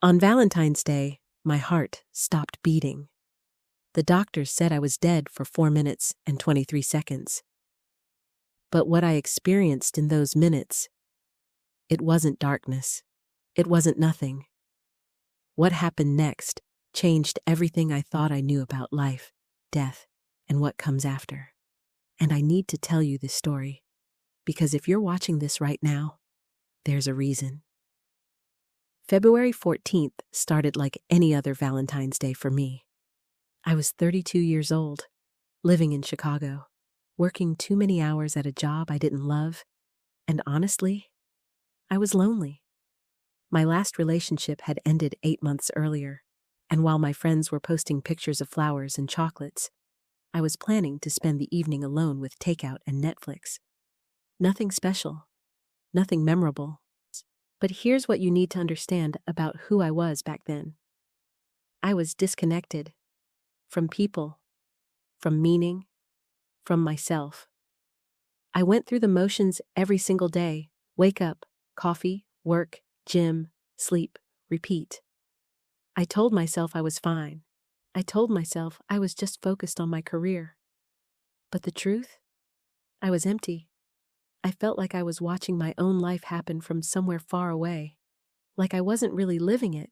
On Valentine's Day, my heart stopped beating. The doctors said I was dead for 4 minutes and 23 seconds. But what I experienced in those minutes, it wasn't darkness. It wasn't nothing. What happened next changed everything I thought I knew about life, death, and what comes after. And I need to tell you this story, because if you're watching this right now, there's a reason. February 14th started like any other Valentine's Day for me. I was 32 years old, living in Chicago, working too many hours at a job I didn't love, and honestly, I was lonely. My last relationship had ended 8 months earlier, and while my friends were posting pictures of flowers and chocolates, I was planning to spend the evening alone with takeout and Netflix. Nothing special, nothing memorable. But here's what you need to understand about who I was back then. I was disconnected from people, from meaning, from myself. I went through the motions every single day: wake up, coffee, work, gym, sleep, repeat. I told myself I was fine. I told myself I was just focused on my career. But the truth? I was empty. I felt like I was watching my own life happen from somewhere far away, like I wasn't really living it.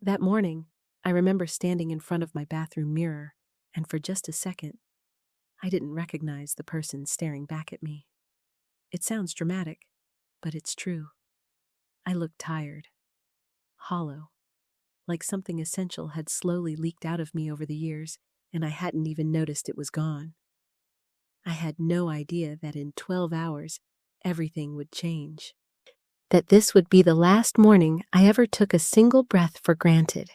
That morning, I remember standing in front of my bathroom mirror, and for just a second, I didn't recognize the person staring back at me. It sounds dramatic, but it's true. I looked tired, hollow, like something essential had slowly leaked out of me over the years, and I hadn't even noticed it was gone. I had no idea that in 12 hours, everything would change. That this would be the last morning I ever took a single breath for granted.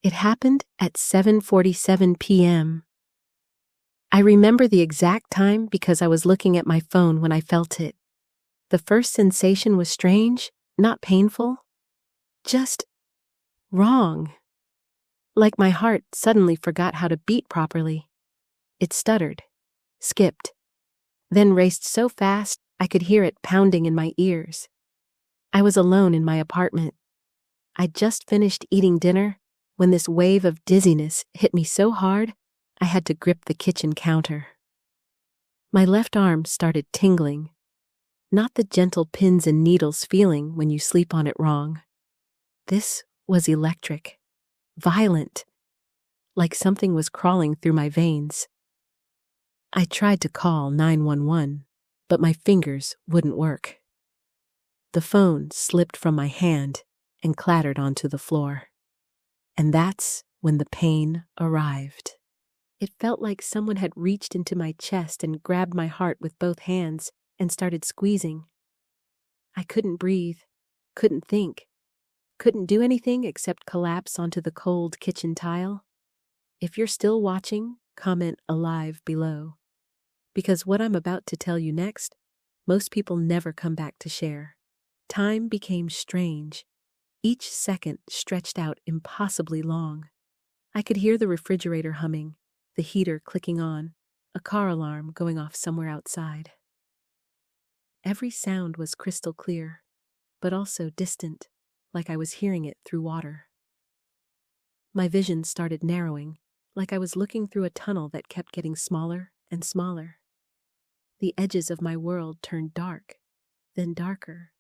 It happened at 7:47 p.m. I remember the exact time because I was looking at my phone when I felt it. The first sensation was strange, not painful, just wrong. Like my heart suddenly forgot how to beat properly. It stuttered, skipped, then raced so fast I could hear it pounding in my ears. I was alone in my apartment. I'd just finished eating dinner when this wave of dizziness hit me so hard I had to grip the kitchen counter. My left arm started tingling, not the gentle pins and needles feeling when you sleep on it wrong. This was electric, violent, like something was crawling through my veins. I tried to call 911, but my fingers wouldn't work. The phone slipped from my hand and clattered onto the floor. And that's when the pain arrived. It felt like someone had reached into my chest and grabbed my heart with both hands and started squeezing. I couldn't breathe, couldn't think, couldn't do anything except collapse onto the cold kitchen tile. If you're still watching, comment "alive" below. Because what I'm about to tell you next, most people never come back to share. Time became strange. Each second stretched out impossibly long. I could hear the refrigerator humming, the heater clicking on, a car alarm going off somewhere outside. Every sound was crystal clear, but also distant, like I was hearing it through water. My vision started narrowing, like I was looking through a tunnel that kept getting smaller and smaller. The edges of my world turned dark, then darker,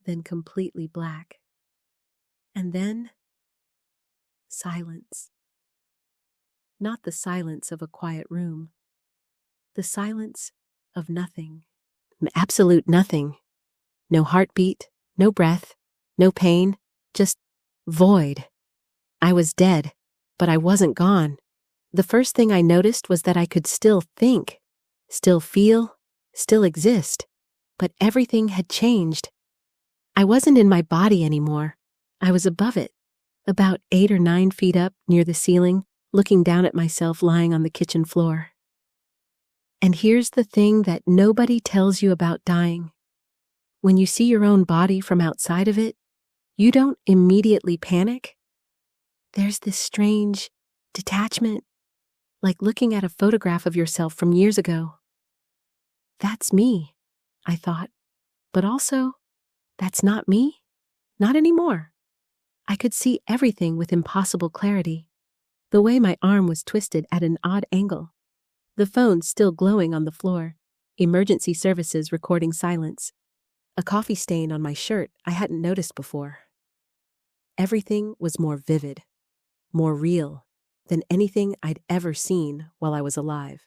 then completely black. And then, silence. Not the silence of a quiet room. The silence of nothing. Absolute nothing. No heartbeat, no breath, no pain, just void. I was dead, but I wasn't gone. The first thing I noticed was that I could still think, still feel, still exist, but everything had changed. I wasn't in my body anymore. I was above it, about 8 or 9 feet up near the ceiling, looking down at myself lying on the kitchen floor. And here's the thing that nobody tells you about dying. When you see your own body from outside of it, you don't immediately panic. There's this strange detachment, like looking at a photograph of yourself from years ago. That's me, I thought. But also, that's not me. Not anymore. I could see everything with impossible clarity. The way my arm was twisted at an odd angle. The phone still glowing on the floor. Emergency services recording silence. A coffee stain on my shirt I hadn't noticed before. Everything was more vivid, more real than anything I'd ever seen while I was alive.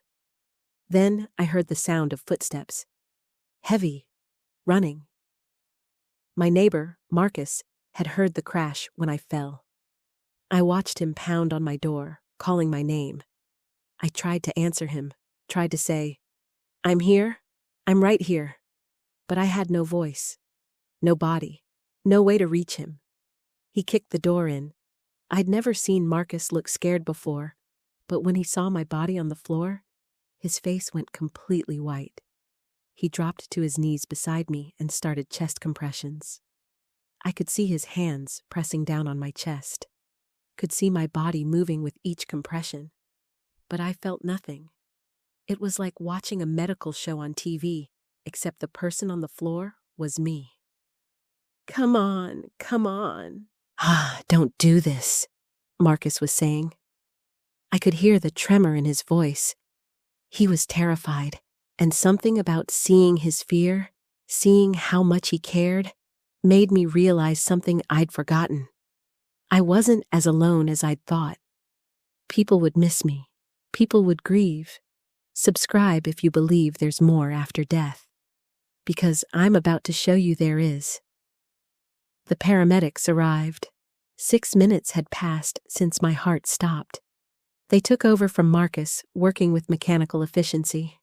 Then I heard the sound of footsteps. Heavy, running. My neighbor, Marcus, had heard the crash when I fell. I watched him pound on my door, calling my name. I tried to answer him, tried to say, "I'm here, I'm right here." But I had no voice, no body, no way to reach him. He kicked the door in. I'd never seen Marcus look scared before, but when he saw my body on the floor, his face went completely white. He dropped to his knees beside me and started chest compressions. I could see his hands pressing down on my chest, could see my body moving with each compression, but I felt nothing. It was like watching a medical show on TV, except the person on the floor was me. "Come on, come on." "Don't do this," Marcus was saying. I could hear the tremor in his voice. He was terrified, and something about seeing his fear, seeing how much he cared, made me realize something I'd forgotten. I wasn't as alone as I'd thought. People would miss me. People would grieve. Subscribe if you believe there's more after death. Because I'm about to show you there is. The paramedics arrived. 6 minutes had passed since my heart stopped. They took over from Marcus, working with mechanical efficiency,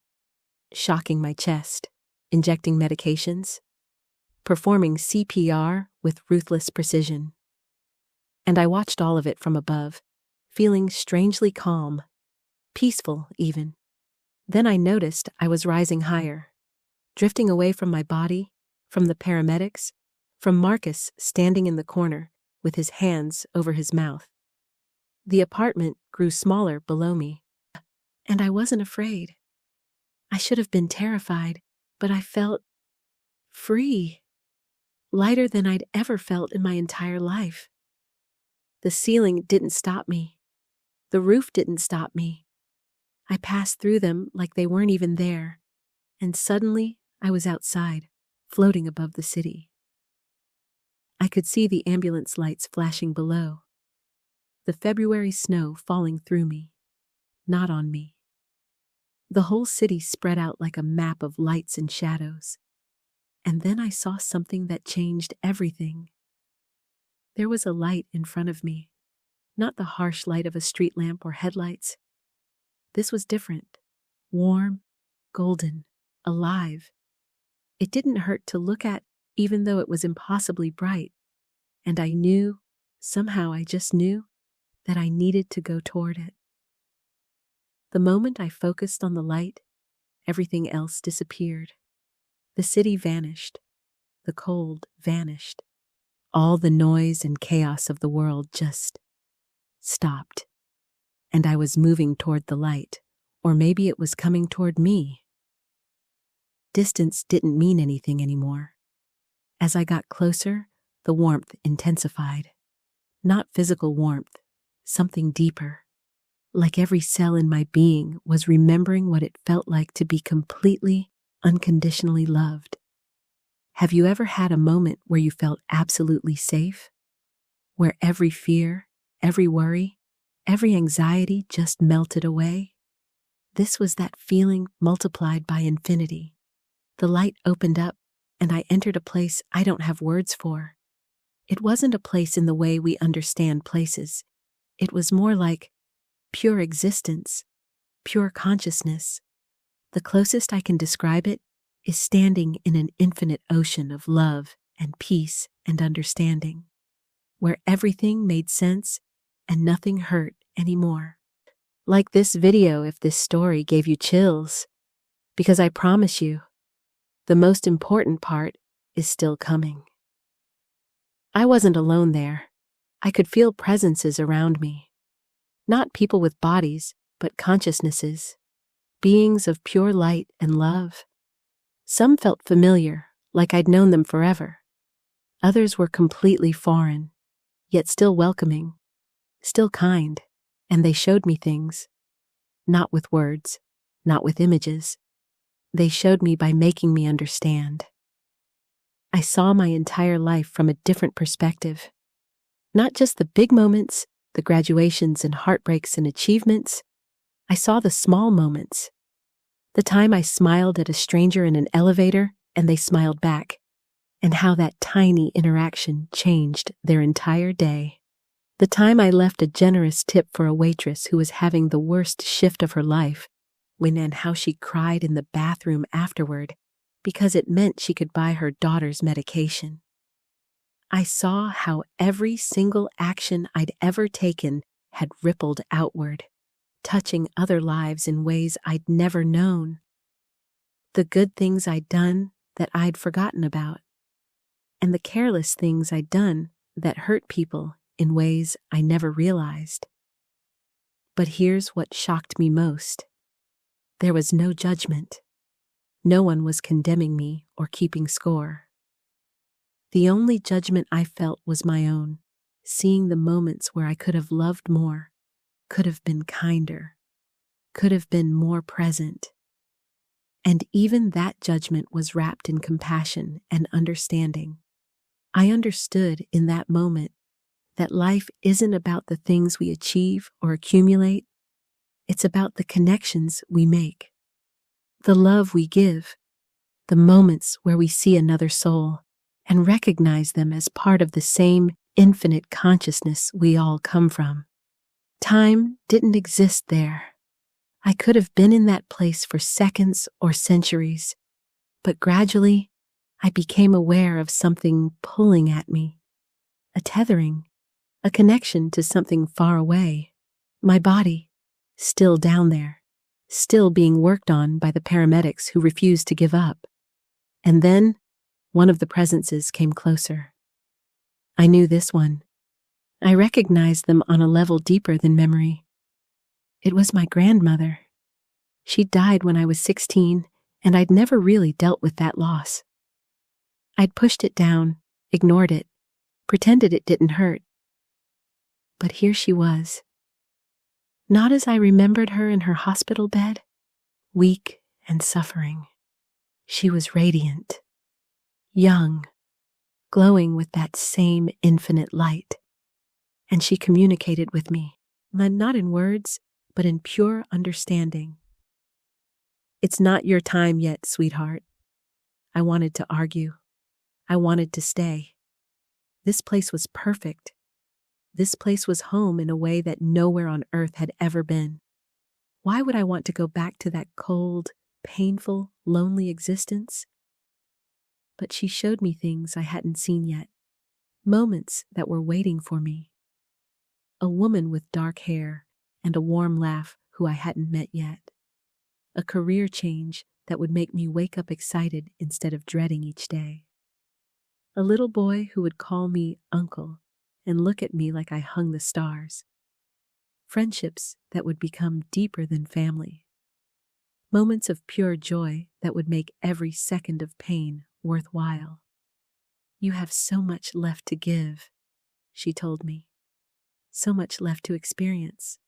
shocking my chest, injecting medications, performing CPR with ruthless precision. And I watched all of it from above, feeling strangely calm, peaceful even. Then I noticed I was rising higher, drifting away from my body, from the paramedics, from Marcus standing in the corner with his hands over his mouth. The apartment grew smaller below me, and I wasn't afraid. I should have been terrified, but I felt free, lighter than I'd ever felt in my entire life. The ceiling didn't stop me. The roof didn't stop me. I passed through them like they weren't even there, and suddenly I was outside, floating above the city. I could see the ambulance lights flashing below, the February snow falling through me, not on me. The whole city spread out like a map of lights and shadows. And then I saw something that changed everything. There was a light in front of me, not the harsh light of a street lamp or headlights. This was different, warm, golden, alive. It didn't hurt to look at, even though it was impossibly bright. And I knew, somehow I just knew, that I needed to go toward it. The moment I focused on the light, everything else disappeared. The city vanished. The cold vanished. All the noise and chaos of the world just stopped. And I was moving toward the light, or maybe it was coming toward me. Distance didn't mean anything anymore. As I got closer, the warmth intensified. Not physical warmth, something deeper. Like every cell in my being was remembering what it felt like to be completely, unconditionally loved. Have you ever had a moment where you felt absolutely safe? Where every fear, every worry, every anxiety just melted away? This was that feeling multiplied by infinity. The light opened up, and I entered a place I don't have words for. It wasn't a place in the way we understand places. It was more like pure existence, pure consciousness. The closest I can describe it is standing in an infinite ocean of love and peace and understanding, where everything made sense and nothing hurt anymore. Like this video if this story gave you chills, because I promise you, the most important part is still coming. I wasn't alone there. I could feel presences around me. Not people with bodies, but consciousnesses, beings of pure light and love. Some felt familiar, like I'd known them forever. Others were completely foreign, yet still welcoming, still kind, and they showed me things, not with words, not with images. They showed me by making me understand. I saw my entire life from a different perspective. Not just the big moments, the graduations and heartbreaks and achievements. I saw the small moments. The time I smiled at a stranger in an elevator and they smiled back, and how that tiny interaction changed their entire day. The time I left a generous tip for a waitress who was having the worst shift of her life, and how she cried in the bathroom afterward because it meant she could buy her daughter's medication. I saw how every single action I'd ever taken had rippled outward, touching other lives in ways I'd never known. The good things I'd done that I'd forgotten about, and the careless things I'd done that hurt people in ways I never realized. But here's what shocked me most. There was no judgment. No one was condemning me or keeping score. The only judgment I felt was my own, seeing the moments where I could have loved more, could have been kinder, could have been more present. And even that judgment was wrapped in compassion and understanding. I understood in that moment that life isn't about the things we achieve or accumulate. It's about the connections we make, the love we give, the moments where we see another soul and recognize them as part of the same infinite consciousness we all come from. Time didn't exist there. I could have been in that place for seconds or centuries, but gradually I became aware of something pulling at me, a tethering, a connection to something far away. My body, still down there, still being worked on by the paramedics who refused to give up. And then, one of the presences came closer. I knew this one. I recognized them on a level deeper than memory. It was my grandmother. She died when I was 16, and I'd never really dealt with that loss. I'd pushed it down, ignored it, pretended it didn't hurt. But here she was. Not as I remembered her in her hospital bed, weak and suffering. She was radiant, young, glowing with that same infinite light. And she communicated with me, not in words, but in pure understanding. "It's not your time yet, sweetheart." I wanted to argue. I wanted to stay. This place was perfect. This place was home in a way that nowhere on earth had ever been. Why would I want to go back to that cold, painful, lonely existence? But she showed me things I hadn't seen yet, moments that were waiting for me. A woman with dark hair and a warm laugh who I hadn't met yet. A career change that would make me wake up excited instead of dreading each day. A little boy who would call me uncle and look at me like I hung the stars. Friendships that would become deeper than family. Moments of pure joy that would make every second of pain worthwhile. "You have so much left to give," she told me. "So much left to experience.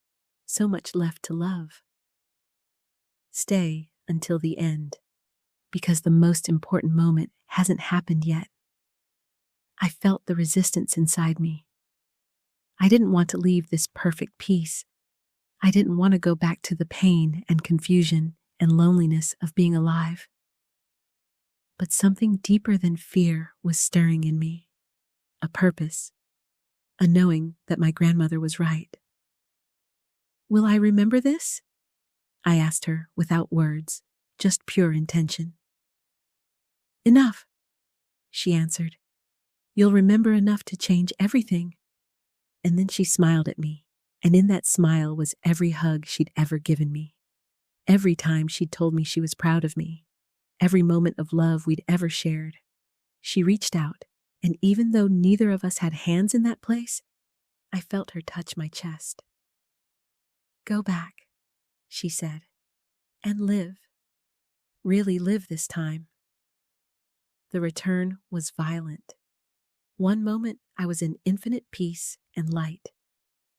So much left to love. Stay until the end, because the most important moment hasn't happened yet." I felt the resistance inside me. I didn't want to leave this perfect peace. I didn't want to go back to the pain and confusion and loneliness of being alive. But something deeper than fear was stirring in me. A purpose, a knowing that my grandmother was right. "Will I remember this?" I asked her without words, just pure intention. "Enough," she answered. "You'll remember enough to change everything." And then she smiled at me, and in that smile was every hug she'd ever given me. Every time she'd told me she was proud of me. Every moment of love we'd ever shared. She reached out, and even though neither of us had hands in that place, I felt her touch my chest. "Go back," she said, "and live. Really live this time." The return was violent. One moment, I was in infinite peace and light.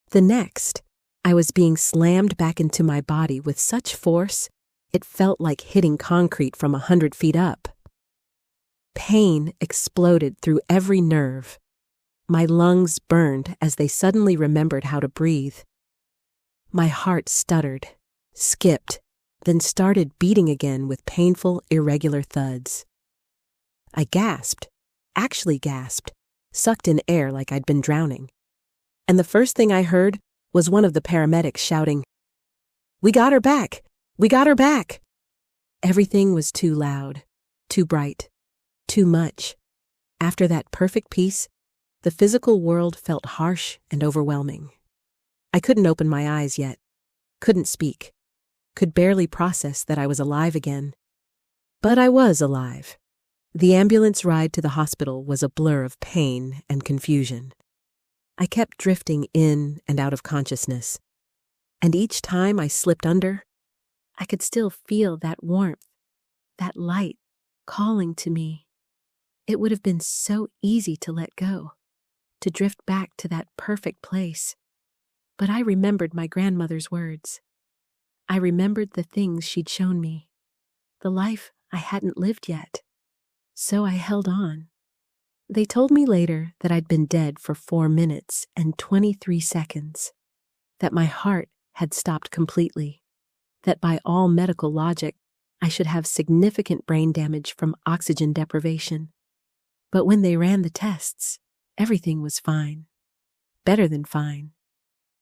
The next, I was being slammed back into my body with such force, it felt like hitting concrete from 100 feet up. Pain exploded through every nerve. My lungs burned as they suddenly remembered how to breathe. My heart stuttered, skipped, then started beating again with painful, irregular thuds. I gasped, actually gasped, sucked in air like I'd been drowning. And the first thing I heard was one of the paramedics shouting, "We got her back! We got her back!" Everything was too loud, too bright, too much. After that perfect peace, the physical world felt harsh and overwhelming. I couldn't open my eyes yet, couldn't speak, could barely process that I was alive again. But I was alive. The ambulance ride to the hospital was a blur of pain and confusion. I kept drifting in and out of consciousness, and each time I slipped under, I could still feel that warmth, that light calling to me. It would have been so easy to let go, to drift back to that perfect place. But I remembered my grandmother's words. I remembered the things she'd shown me, the life I hadn't lived yet. So I held on. They told me later that I'd been dead for 4 minutes and 23 seconds, that my heart had stopped completely, that by all medical logic, I should have significant brain damage from oxygen deprivation. But when they ran the tests, everything was fine. Better than fine.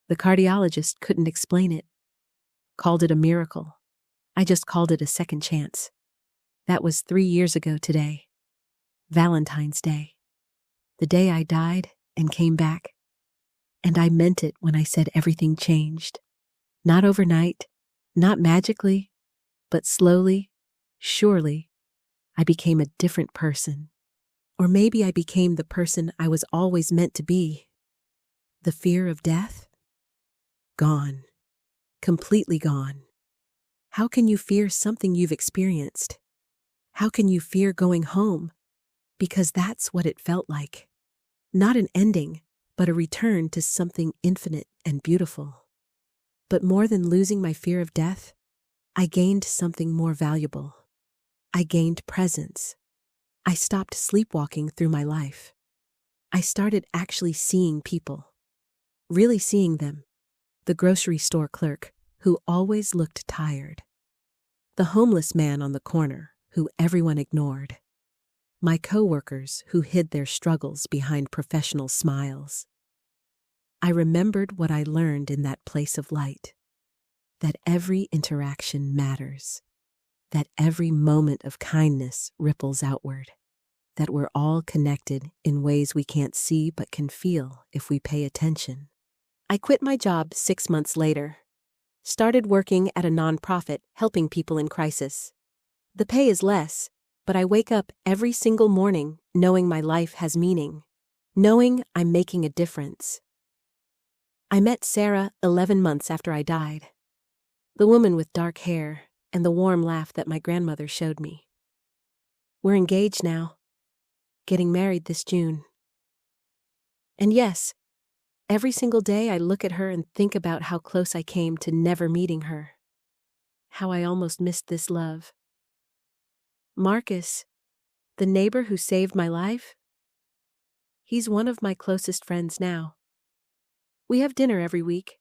The cardiologist couldn't explain it. Called it a miracle. I just called it a second chance. That was 3 years ago today. Valentine's Day. The day I died and came back. And I meant it when I said everything changed. Not overnight, not magically, but slowly, surely, I became a different person. Or maybe I became the person I was always meant to be. The fear of death? Gone. Completely gone. How can you fear something you've experienced? How can you fear going home? Because that's what it felt like. Not an ending, but a return to something infinite and beautiful. But more than losing my fear of death, I gained something more valuable. I gained presence. I stopped sleepwalking through my life. I started actually seeing people. Really seeing them. The grocery store clerk, who always looked tired. The homeless man on the corner, who everyone ignored. My coworkers who hid their struggles behind professional smiles. I remembered what I learned in that place of light. That every interaction matters. That every moment of kindness ripples outward. That we're all connected in ways we can't see but can feel if we pay attention. I quit my job 6 months later. Started working at a nonprofit helping people in crisis. The pay is less, but I wake up every single morning knowing my life has meaning, knowing I'm making a difference. I met Sarah 11 months after I died. The woman with dark hair and the warm laugh that my grandmother showed me. We're engaged now, getting married this June. And yes, every single day I look at her and think about how close I came to never meeting her. How I almost missed this love. Marcus, the neighbor who saved my life, he's one of my closest friends now. We have dinner every week.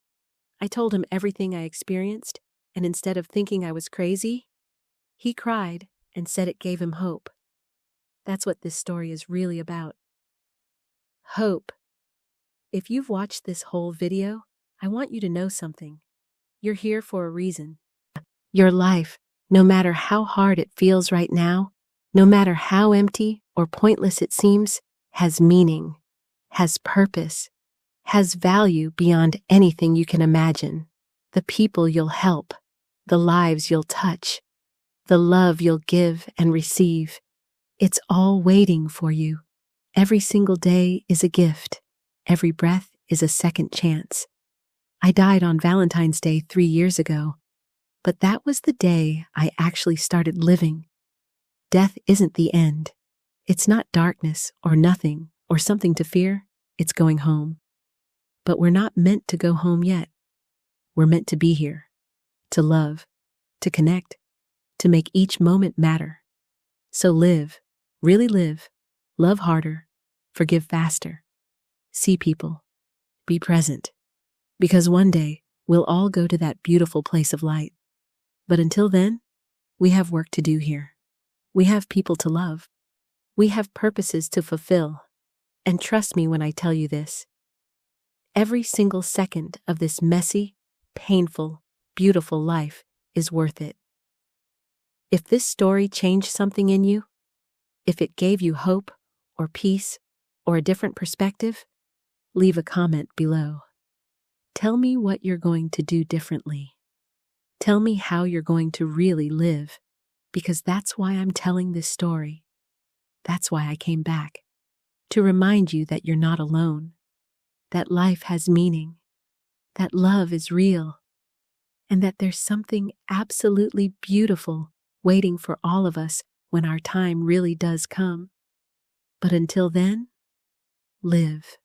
I told him everything I experienced, and instead of thinking I was crazy, he cried and said it gave him hope. That's what this story is really about. Hope. If you've watched this whole video, I want you to know something. You're here for a reason. Your life, no matter how hard it feels right now, no matter how empty or pointless it seems, has meaning, has purpose, has value beyond anything you can imagine. The people you'll help, the lives you'll touch, the love you'll give and receive. It's all waiting for you. Every single day is a gift. Every breath is a second chance. I died on Valentine's Day 3 years ago, but that was the day I actually started living. Death isn't the end. It's not darkness or nothing or something to fear, it's going home. But we're not meant to go home yet. We're meant to be here, to love, to connect, to make each moment matter. So live, really live, love harder, forgive faster, see people, be present. Because one day, we'll all go to that beautiful place of light. But until then, we have work to do here. We have people to love. We have purposes to fulfill. And trust me when I tell you this. Every single second of this messy, painful, beautiful life is worth it. If this story changed something in you, if it gave you hope or peace or a different perspective, leave a comment below. Tell me what you're going to do differently. Tell me how you're going to really live, because that's why I'm telling this story. That's why I came back, to remind you that you're not alone, that life has meaning, that love is real, and that there's something absolutely beautiful waiting for all of us when our time really does come. But until then, live.